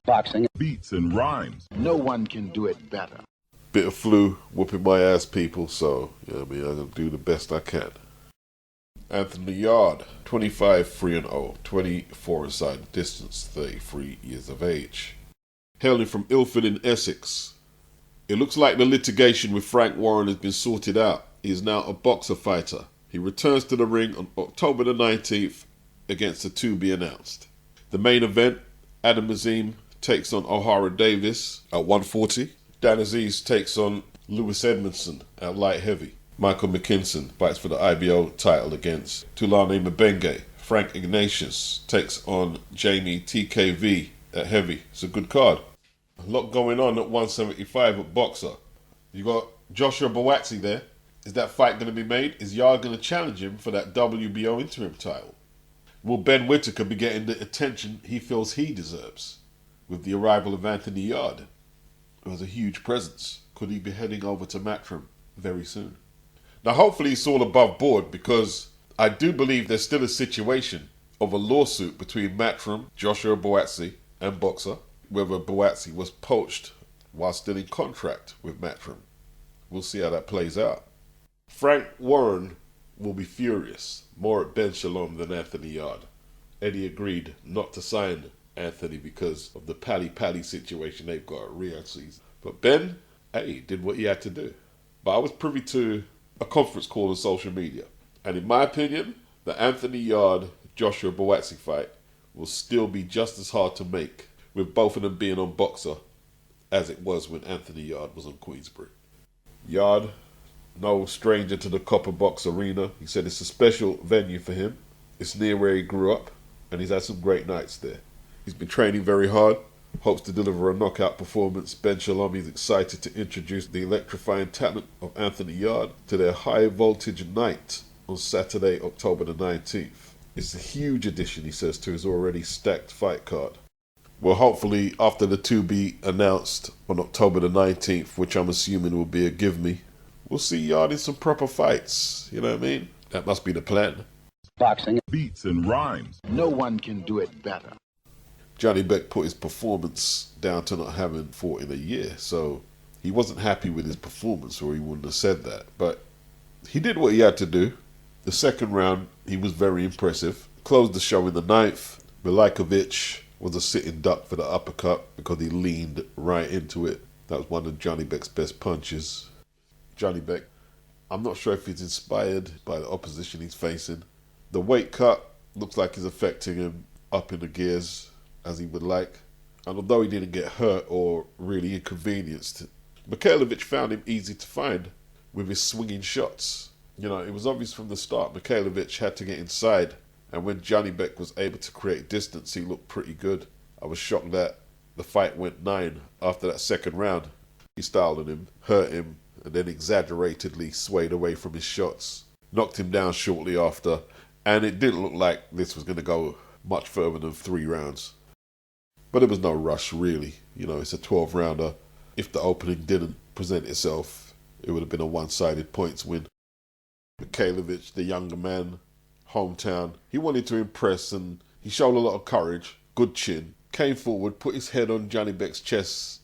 Boxing. Beats and rhymes. No one can do it better. Bit of flu whooping my ass, people, so, you know what I mean, I'm going to do the best I can. Anthony Yarde, 25-3-0, 24 inside distance, 33 years of age. Hailing from Ilford in Essex. It looks like the litigation with Frank Warren has been sorted out. He is now a boxer fighter. He returns to the ring on October the 19th against the to-be-announced. The main event, Adam Azim takes on O'Hara Davis at 140. Dan Aziz takes on Lewis Edmondson at light heavy. Michael McKinson fights for the IBO title against Tulane Mbenge. Frank Ignatius takes on Jamie TKV at heavy. It's a good card. A lot going on at 175 at boxer. You got Joshua Buatsi there. Is that fight going to be made? Is Yarde going to challenge him for that WBO interim title? Will Ben Whittaker be getting the attention he feels he deserves with the arrival of Anthony Yarde, who has a huge presence? Could he be heading over to Matchroom very soon? Now, hopefully it's all above board, because I do believe there's still a situation of a lawsuit between Matchroom, Joshua Buatsi, and Boxer, whether Buatsi was poached while still in contract with Matchroom. We'll see how that plays out. Frank Warren will be furious, more at Ben Shalom than Anthony Yarde. Eddie agreed not to sign Anthony because of the pally situation they've got at Riyadh season. But Ben, hey, did what he had to do. But I was privy to a conference call on social media, and in my opinion, the Anthony Yarde Joshua Buatsi fight will still be just as hard to make, with both of them being on Boxer, as it was when Anthony Yarde was on Queensbury. Yarde, no stranger to the Copper Box Arena. He said it's a special venue for him. It's near where he grew up, and he's had some great nights there. He's been training very hard, hopes to deliver a knockout performance. Ben Shalom is excited to introduce the electrifying talent of Anthony Yarde to their high voltage night on Saturday, October the 19th. It's a huge addition, he says, to his already stacked fight card. Well, hopefully after the to be announced on October the 19th, which I'm assuming will be a give me, we'll see Yarde in some proper fights. You know what I mean? That must be the plan. Boxing. Beats and rhymes. No one can do it better. Zhanibek put his performance down to not having fought in a year, so he wasn't happy with his performance, or he wouldn't have said that. But he did what he had to do. The second round, he was very impressive. Closed the show in the 9th. MIKHAILOVICH was a sitting duck for the uppercut because he leaned right into it. That was one of Zhanibek's best punches. Zhanibek, I'm not sure if he's inspired by the opposition he's facing. The weight cut looks like it's affecting him up in the gears as he would like. And although he didn't get hurt or really inconvenienced, MIKHAILOVICH found him easy to find with his swinging shots. You know, it was obvious from the start MIKHAILOVICH had to get inside, and when Zhanibek was able to create distance, he looked pretty good. I was shocked that the fight went 9 after that second round. He styled on him, hurt him, and then exaggeratedly swayed away from his shots. Knocked him down shortly after, and it didn't look like this was going to go much further than 3 rounds. But there was no rush, really. You know, it's a 12-rounder. If the opening didn't present itself, it would have been a one-sided points win. MIKHAILOVICH, the younger man, hometown, he wanted to impress, and he showed a lot of courage, good chin, came forward, put his head on Zhanibek's chest,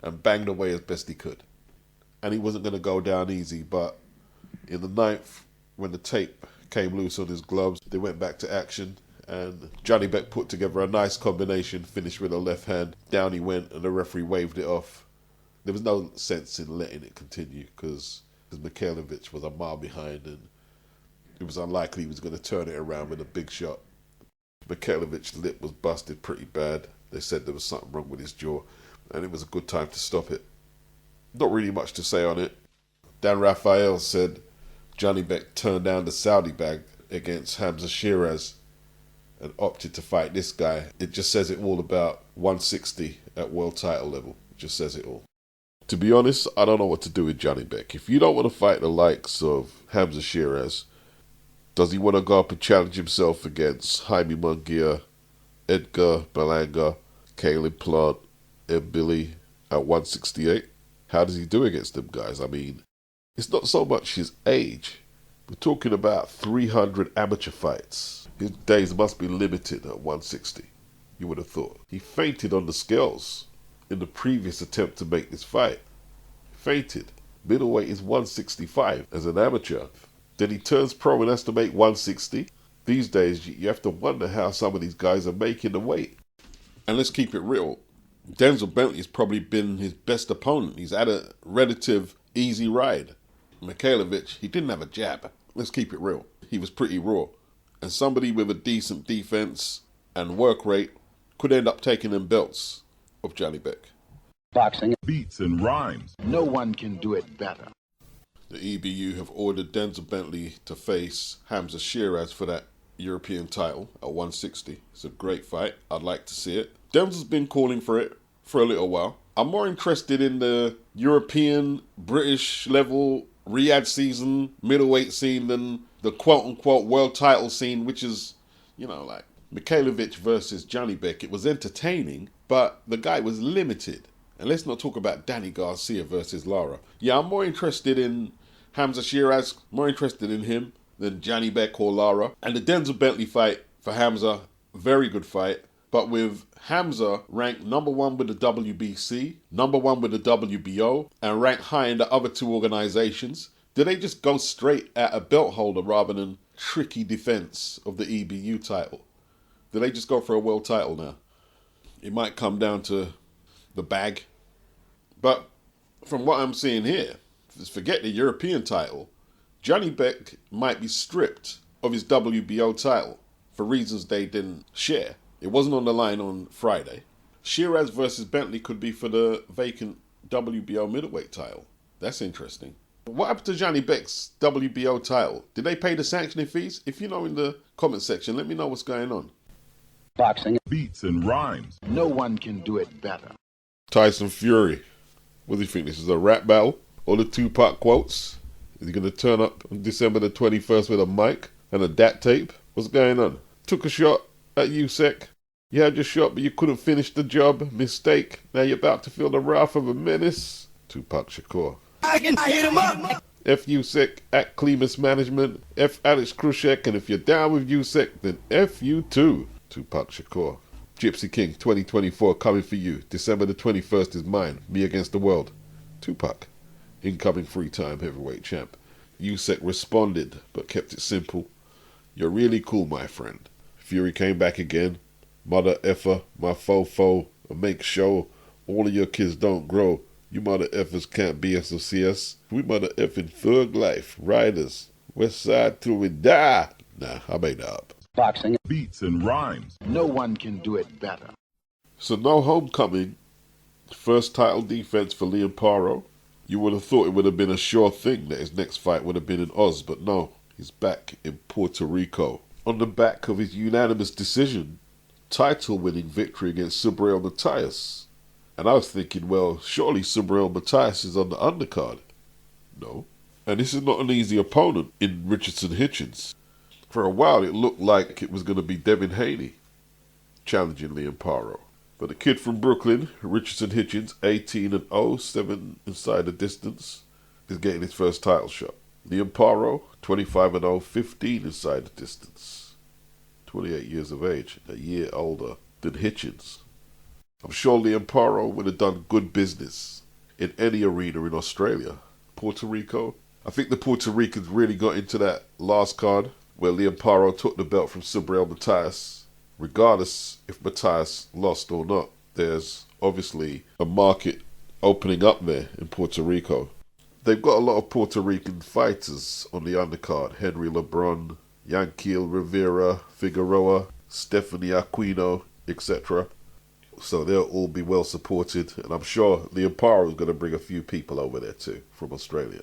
and banged away as best he could. And he wasn't going to go down easy, but in the 9th, when the tape came loose on his gloves, they went back to action, and Zhanibek put together a nice combination, finished with a left hand. Down he went, and the referee waved it off. There was no sense in letting it continue, because MIKHAILOVICH was a mile behind, and it was unlikely he was going to turn it around with a big shot. MIKHAILOVIC's lip was busted pretty bad. They said there was something wrong with his jaw, and it was a good time to stop it. Not really much to say on it. Dan Raphael said Zhanibek turned down the Saudi bag against Hamzah SHEERAZ and opted to fight this guy. It just says it all about 160 at world title level. It just says it all. To be honest, I don't know what to do with Zhanibek. If you don't want to fight the likes of Hamzah SHEERAZ, does he want to go up and challenge himself against Jaime Munguia, Edgar Berlanga, Caleb Plant, and Billy at 168? How does he do against them guys? I mean, it's not so much his age. We're talking about 300 amateur fights. His days must be limited at 160. you would have thought. He fainted on the scales in the previous attempt to make this fight. Fainted. Middleweight is 165 as an amateur. Then he turns pro and has to make 160. These days, you have to wonder how some of these guys are making the weight. And let's keep it real. Denzel Bentley has probably been his best opponent. He's had a relative easy ride. MIKHAILOVICH, he didn't have a jab. Let's keep it real. He was pretty raw. And somebody with a decent defense and work rate could end up taking them belts of Zhanibek. Boxing. Beats and rhymes. No one can do it better. The EBU have ordered Denzel Bentley to face Hamzah SHEERAZ for that European title at 160. It's a great fight. I'd like to see it. Denzel's been calling for it for a little while. I'm more interested in the European, British level Riyadh season, middleweight scene than the quote-unquote world title scene, which is, you know, like MIKHAILOVICH versus Zhanibek. It was entertaining, but the guy was limited. And let's not talk about Danny Garcia versus Lara. Yeah, I'm more interested in Hamzah SHEERAZ, more interested in him than Zhanibek or Lara. And the Denzel Bentley fight for Hamzah, very good fight. But with Hamzah ranked #1 with the WBC, #1 with the WBO, and ranked high in the other two organizations, do they just go straight at a belt holder rather than tricky defense of the EBU title? Do they just go for a world title now? It might come down to the bag. But from what I'm seeing here, forget the European title, Zhanibek might be stripped of his WBO title for reasons they didn't share. It wasn't on the line on Friday. SHEERAZ versus Bentley could be for the vacant WBO middleweight title. That's interesting. What happened to Zhanibek's WBO title? Did they pay the sanctioning fees? If you know in the comment section, let me know what's going on. Boxing. Beats and rhymes. No one can do it better. Tyson Fury. What do you think? This is a rap battle? Or the Tupac quotes? Is he going to turn up on December the 21st with a mic and a DAT tape? What's going on? Took a shot at USYK. You had your shot, but you couldn't finish the job. Mistake. Now you're about to feel the wrath of a menace. Tupac Shakur. I hit him up. F USYK, at Klimas Management, F Alex Krushek, and if you're down with USYK, then F you too. Tupac Shakur. Gypsy King 2024 coming for you. December the 21st is mine. Me against the world. Tupac. Incoming 3-time heavyweight champ. USYK responded, but kept it simple. You're really cool, my friend. Fury came back again. Mother effer, my fofo, and make sure all of your kids don't grow. You mother effers can't be us. We mother effing thug life, riders, west side till we die. Nah, I made that up. Boxing. Beats and rhymes. No one can do it better. So no homecoming. First title defense for Liam Paro. You would have thought it would have been a sure thing that his next fight would have been in Oz, but no, he's back in Puerto Rico. On the back of his unanimous decision, title-winning victory against Subriel Matias. And I was thinking, well, surely Subriel Matias is on the undercard. No. And this is not an easy opponent in Richardson Hitchins. For a while, it looked like it was going to be Devin Haney challenging Liam Paro. But the kid from Brooklyn, Richardson Hitchins, 18-0, 7 inside the distance, is getting his first title shot. Liam Paro, 25-0, 15 inside the distance. 28 years of age, a year older than Hitchins. I'm sure Liam Paro would have done good business in any arena in Australia. Puerto Rico. I think the Puerto Ricans really got into that last card where Liam Paro took the belt from Subriel Matias. Regardless if Matias lost or not, there's obviously a market opening up there in Puerto Rico. They've got a lot of Puerto Rican fighters on the undercard. Henry LeBron, Yanquiel Rivera, Figueroa, Stephanie Aquino, etc. So they'll all be well supported. And I'm sure Liam Paro is going to bring a few people over there too from Australia.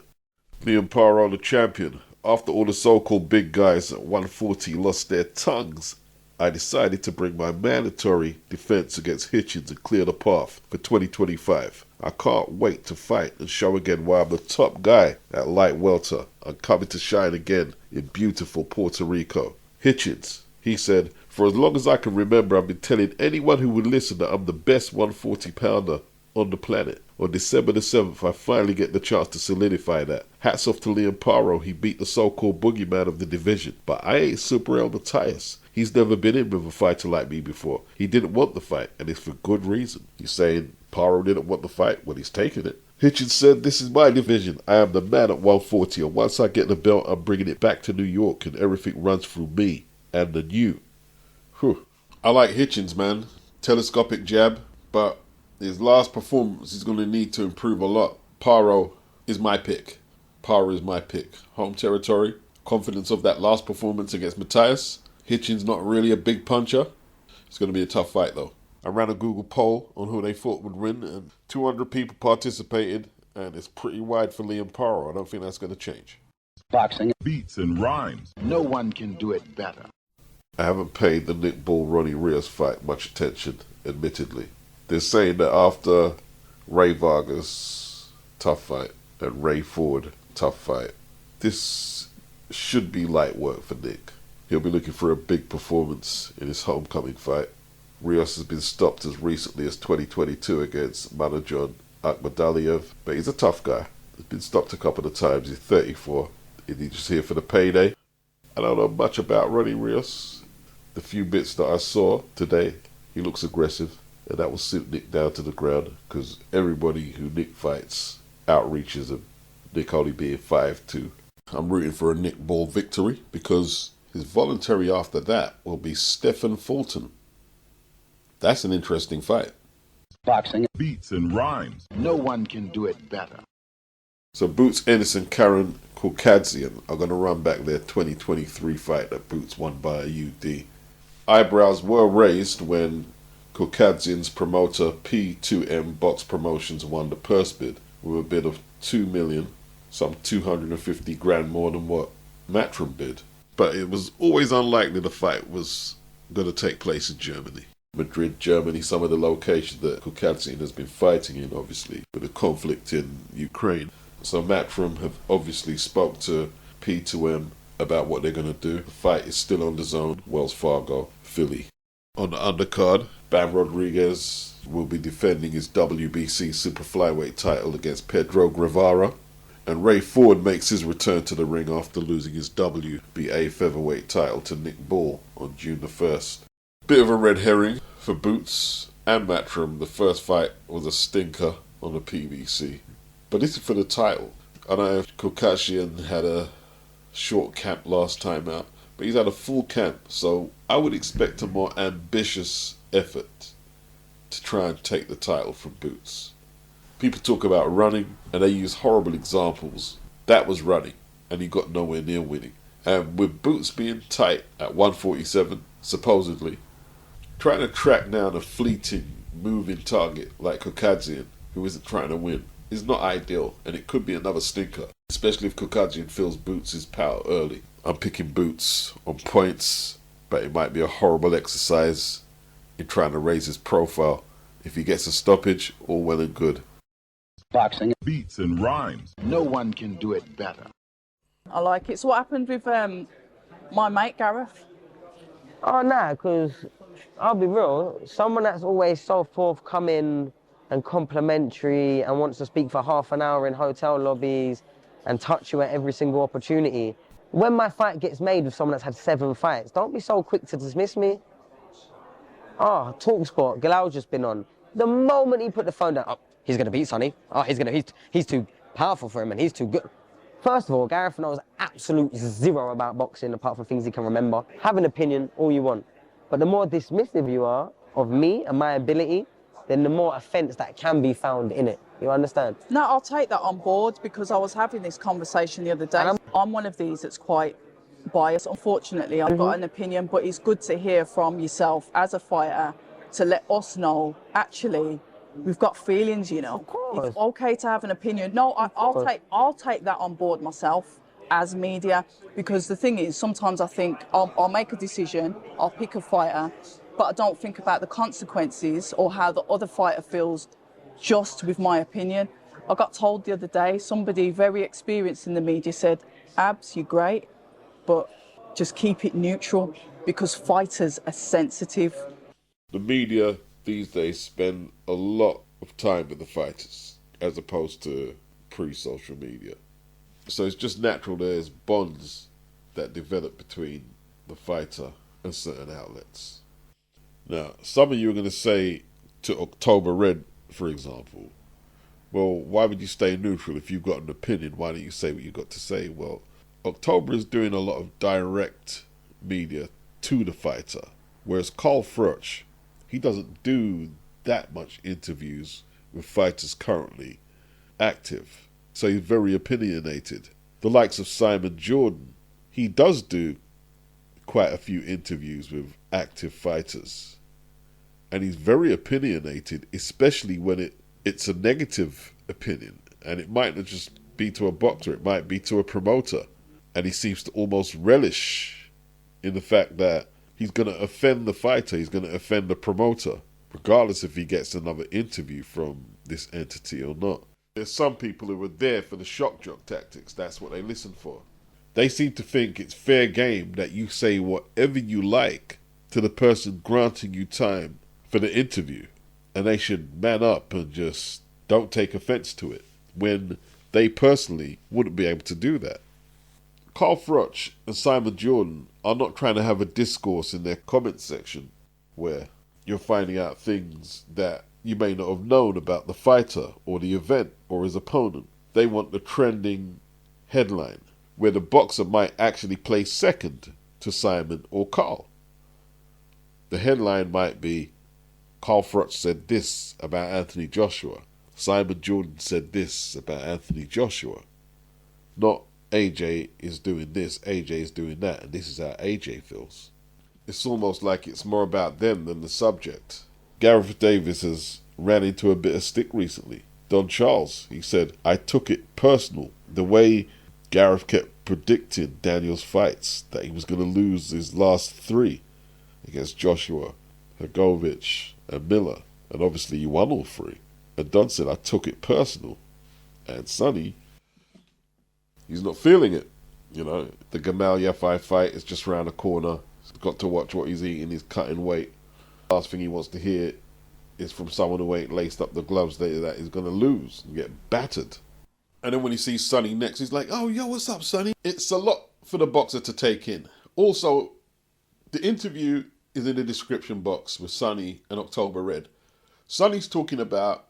Liam Paro, the champion. After all the so-called big guys at 140 lost their tongues, I decided to bring my mandatory defense against Hitchins and clear the path for 2025. I can't wait to fight and show again why I'm the top guy at light welter. I'm coming to shine again in beautiful Puerto Rico. Hitchins, he said, for as long as I can remember, I've been telling anyone who would listen that I'm the best 140-pounder on the planet. On December the 7th, I finally get the chance to solidify that. Hats off to Liam Paro, he beat the so-called boogeyman of the division. But I ain't Subriel Matias. He's never been in with a fighter like me before. He didn't want the fight, and it's for good reason. He's saying Paro didn't want the fight. Well, he's taking it. Hitchins said, "This is my division. I am the man at 140, and once I get the belt, I'm bringing it back to New York, and everything runs through me and the new." Whew. I like Hitchins, man. Telescopic jab, but his last performance is going to need to improve a lot. Paro is my pick. Paro is my pick. Home territory. Confidence of that last performance against Matthias. Hitchins not really a big puncher. It's going to be a tough fight, though. I ran a Google poll on who they thought would win, and 200 people participated, and it's pretty wide for Liam Paro. I don't think that's going to change. Boxing. Beats and rhymes. No one can do it better. I haven't paid the Nick Bull-Ronnie Rios fight much attention, admittedly. They're saying that after Ray Vargas' tough fight and Ray Ford tough fight, this should be light work for Nick. He'll be looking for a big performance in his homecoming fight. Rios has been stopped as recently as 2022 against Manajon Akhmadaliev, but he's a tough guy. He's been stopped a couple of times. He's 34. Is he just here for the payday? I don't know much about Ronnie Rios. The few bits that I saw today, he looks aggressive, and that will suit Nick down to the ground, because everybody who Nick fights outreaches him, Nick only being 5'2". I'm rooting for a Nick Ball victory, because his voluntary after that will be Stephen Fulton. That's an interesting fight. Boxing. Beats and rhymes. No one can do it better. So Boots Ennis and Karen CHUKHADZHIAN are going to run back their 2023 fight that Boots won by a UD. Eyebrows were raised when CHUKHADZHIAN's promoter P2M Box Promotions won the purse bid with a bid of $2 million, some 250 grand more than what Matchroom bid. But it was always unlikely the fight was going to take place in Germany. Madrid, Germany, some of the locations that CHUKHADZHIAN has been fighting in, obviously, with the conflict in Ukraine. So Matchroom have obviously spoke to P2M about what they're going to do. The fight is still on DAZN, Wells Fargo, Philly. On the undercard, Bam Rodriguez will be defending his WBC Super Flyweight title against Pedro Guevara. And Ray Ford makes his return to the ring after losing his WBA Featherweight title to Nick Ball on June the 1st. Bit of a red herring for Boots and Matchroom. The first fight was a stinker on the PBC. But this is for the title. I know CHUKHADZHIAN had a short camp last time out, but he's had a full camp, so I would expect a more ambitious effort to try and take the title from Boots. People talk about running, and they use horrible examples. That was running, and he got nowhere near winning. And with Boots being tight at 147, supposedly, trying to track down a fleeting, moving target like CHUKHADZHIAN, who isn't trying to win, is not ideal, and it could be another stinker, especially if CHUKHADZHIAN feels Boots' power early. I'm picking Boots on points, but it might be a horrible exercise in trying to raise his profile. If he gets a stoppage, all well and good. Boxing. Beats and rhymes. No one can do it better. I like it. So what happened with my mate Gareth? Oh, nah, because I'll be real, someone that's always so forthcoming and complimentary and wants to speak for half an hour in hotel lobbies and touch you at every single opportunity. When my fight gets made with someone that's had 7 fights, don't be so quick to dismiss me. Oh, TalkSport, Galal's just been on. The moment he put the phone down, oh, he's going to beat Sonny. Oh, he's too powerful for him and he's too good. First of all, Gareth knows absolute zero about boxing apart from things he can remember. Have an opinion, all you want. But the more dismissive you are of me and my ability, then the more offence that can be found in it. You understand? No, I'll take that on board because I was having this conversation the other day. I'm one of these that's quite biased. Unfortunately, I've got an opinion, but it's good to hear from yourself as a fighter to let us know, actually, we've got feelings, you know. Of course. It's okay to have an opinion. No, I'll take that on board myself as media, because the thing is, sometimes I think I'll make a decision, I'll pick a fighter, but I don't think about the consequences or how the other fighter feels just with my opinion. I got told the other day, somebody very experienced in the media said, Abs, you're great, but just keep it neutral because fighters are sensitive. The media these days spend a lot of time with the fighters as opposed to pre-social media. So it's just natural there's bonds that develop between the fighter and certain outlets. Now, some of you are going to say to October Red, for example, well, why would you stay neutral if you've got an opinion? Why don't you say what you've got to say? Well, October is doing a lot of direct media to the fighter, whereas Carl Froch, he doesn't do that much interviews with fighters currently active. So he's very opinionated. The likes of Simon Jordan, he does do quite a few interviews with active fighters. And he's very opinionated, especially when it's a negative opinion. And it might not just be to a boxer, it might be to a promoter. And he seems to almost relish in the fact that he's going to offend the fighter, he's going to offend the promoter, regardless if he gets another interview from this entity or not. There's some people who are there for the shock jock tactics. That's what they listen for. They seem to think it's fair game that you say whatever you like to the person granting you time for the interview, and they should man up and just don't take offense to it, when they personally wouldn't be able to do that. Carl Froch and Simon Jordan are not trying to have a discourse in their comment section where you're finding out things that you may not have known about the fighter or the event or his opponent. They want the trending headline where the boxer might actually place second to Simon or Carl. The headline might be, Carl Froch said this about Anthony Joshua. Simon Jordan said this about Anthony Joshua. Not AJ is doing this, AJ is doing that, and this is how AJ feels. It's almost like it's more about them than the subject. Gareth Davis has ran into a bit of stick recently. Don Charles, he said, I took it personal. The way Gareth kept predicting Daniel's fights, that he was going to lose his last 3 against Joshua, Hrgovic and Miller, and obviously he won all 3. And Don said, I took it personal. And Sonny, he's not feeling it. You know, the Gamal Yafai fight is just around the corner. He's got to watch what he's eating, he's cutting weight. Last thing he wants to hear is from someone who ain't laced up the gloves that he's going to lose and get battered. And then when he sees Sonny next, he's like, oh, yo, what's up, Sonny? It's a lot for the boxer to take in. Also, the interview is in the description box with Sonny and October Red. Sonny's talking about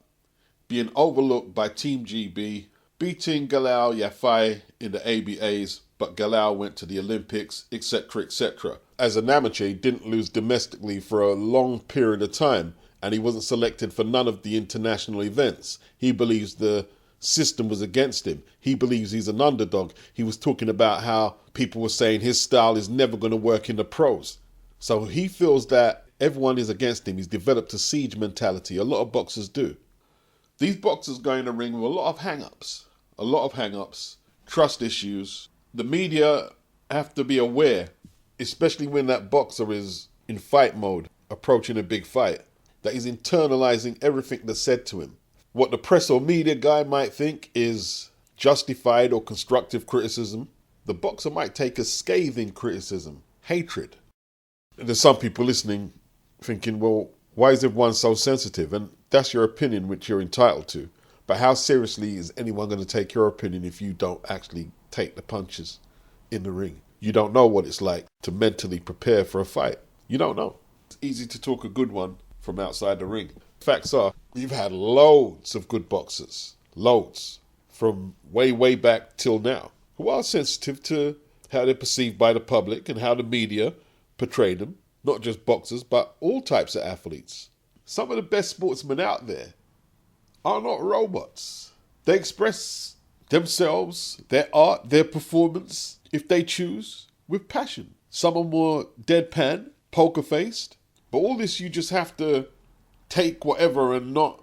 being overlooked by Team GB, beating Galal Yafai in the ABAs, but Galal went to the Olympics, etc., etc. As an amateur, he didn't lose domestically for a long period of time, and he wasn't selected for none of the international events. He believes the system was against him. He believes he's an underdog. He was talking about how people were saying his style is never going to work in the pros. So he feels that everyone is against him. He's developed a siege mentality. A lot of boxers do. These boxers go in the ring with a lot of hang-ups, trust issues. The media have to be aware, especially when that boxer is in fight mode, approaching a big fight, that he's internalizing everything that's said to him. What the press or media guy might think is justified or constructive criticism, the boxer might take as scathing criticism, hatred. And there's some people listening thinking, well, why is everyone so sensitive? And that's your opinion, which you're entitled to. But how seriously is anyone going to take your opinion if you don't actually take the punches in the ring? You don't know what it's like to mentally prepare for a fight. You don't know. It's easy to talk a good one from outside the ring. Facts are, you've had loads of good boxers, loads, from way back till now, who are sensitive to how they're perceived by the public and how the media portray them. Not just boxers, but all types of athletes. Some of the best sportsmen out there are not robots. They express themselves, their art, their performance, if they choose, with passion. Some are more deadpan, poker-faced, but all this you just have to take whatever and not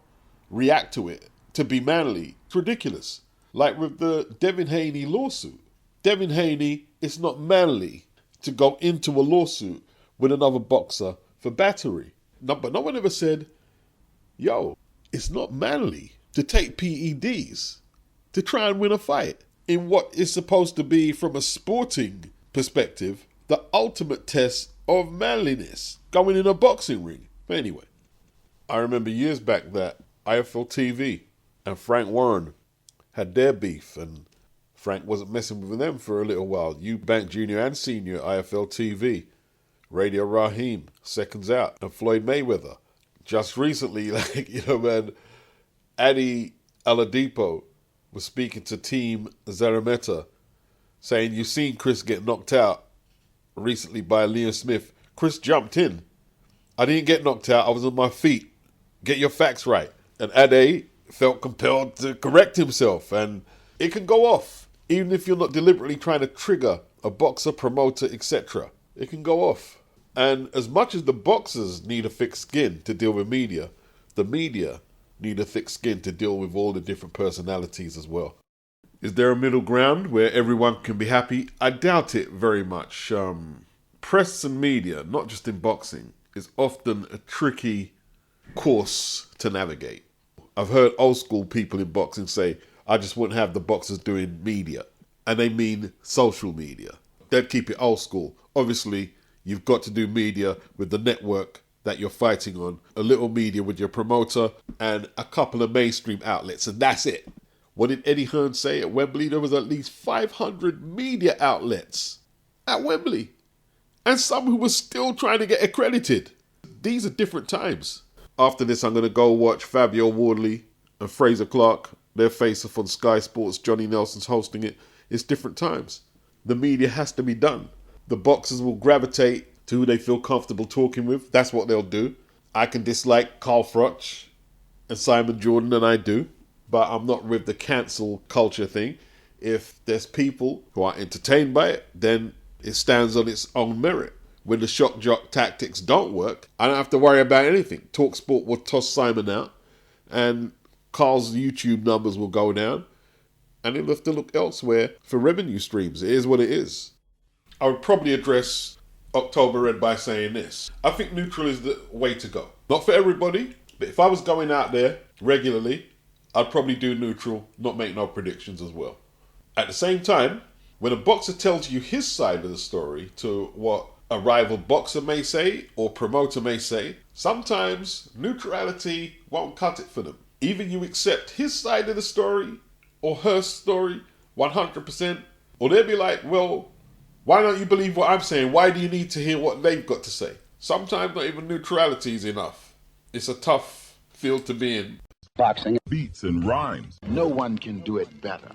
react to it to be manly. It's ridiculous. Like with the Devin Haney lawsuit. Devin Haney, it's not manly to go into a lawsuit with another boxer for battery. No, but no one ever said, yo, it's not manly to take PEDs to try and win a fight in what is supposed to be, from a sporting perspective, the ultimate test of manliness, going in a boxing ring. But anyway, I remember years back that IFL TV and Frank Warren had their beef, and Frank wasn't messing with them for a little while. Eubank Jr. and Senior IFL TV Radio Raheem, seconds out, and Floyd Mayweather. Just recently, man, Adi Oladipo was speaking to Team Zarameta, saying, "You've seen Chris get knocked out recently by Liam Smith. Chris jumped in. I didn't get knocked out. I was on my feet. Get your facts right." And Ade felt compelled to correct himself, and it can go off. Even if you're not deliberately trying to trigger a boxer, promoter, etc. It can go off. And as much as the boxers need a thick skin to deal with media, the media need a thick skin to deal with all the different personalities as well. Is there a middle ground where everyone can be happy? I doubt it very much. Press and media, not just in boxing, is often a tricky course to navigate. I've heard old school people in boxing say, "I just wouldn't have the boxers doing media." And they mean social media. They'd keep it old school. Obviously, you've got to do media with the network that you're fighting on, a little media with your promoter, and a couple of mainstream outlets, and that's it. What did Eddie Hearn say at Wembley? There was at least 500 media outlets at Wembley, and some who were still trying to get accredited. These are different times. After this, I'm going to go watch Fabio Wardley and Fraser Clark. Their face-off on Sky Sports. Johnny Nelson's hosting it. It's different times. The media has to be done. The boxers will gravitate to who they feel comfortable talking with. That's what they'll do. I can dislike Carl Froch and Simon Jordan, and I do. But I'm not with the cancel culture thing. If there's people who are entertained by it, then it stands on its own merit. When the shock jock tactics don't work, I don't have to worry about anything. TalkSport will toss Simon out, and Carl's YouTube numbers will go down, and he'll have to look elsewhere for revenue streams. It is what it is. I would probably address October Red by saying this. I think neutral is the way to go. Not for everybody, but if I was going out there regularly, I'd probably do neutral, not make no predictions as well. At the same time, when a boxer tells you his side of the story to what a rival boxer may say or promoter may say, sometimes neutrality won't cut it for them. Either you accept his side of the story or her story 100%, or they'll be like, "Well, why don't you believe what I'm saying? Why do you need to hear what they've got to say?" Sometimes not even neutrality is enough. It's a tough field to be in. Boxing, Beats and rhymes. no one can do it better.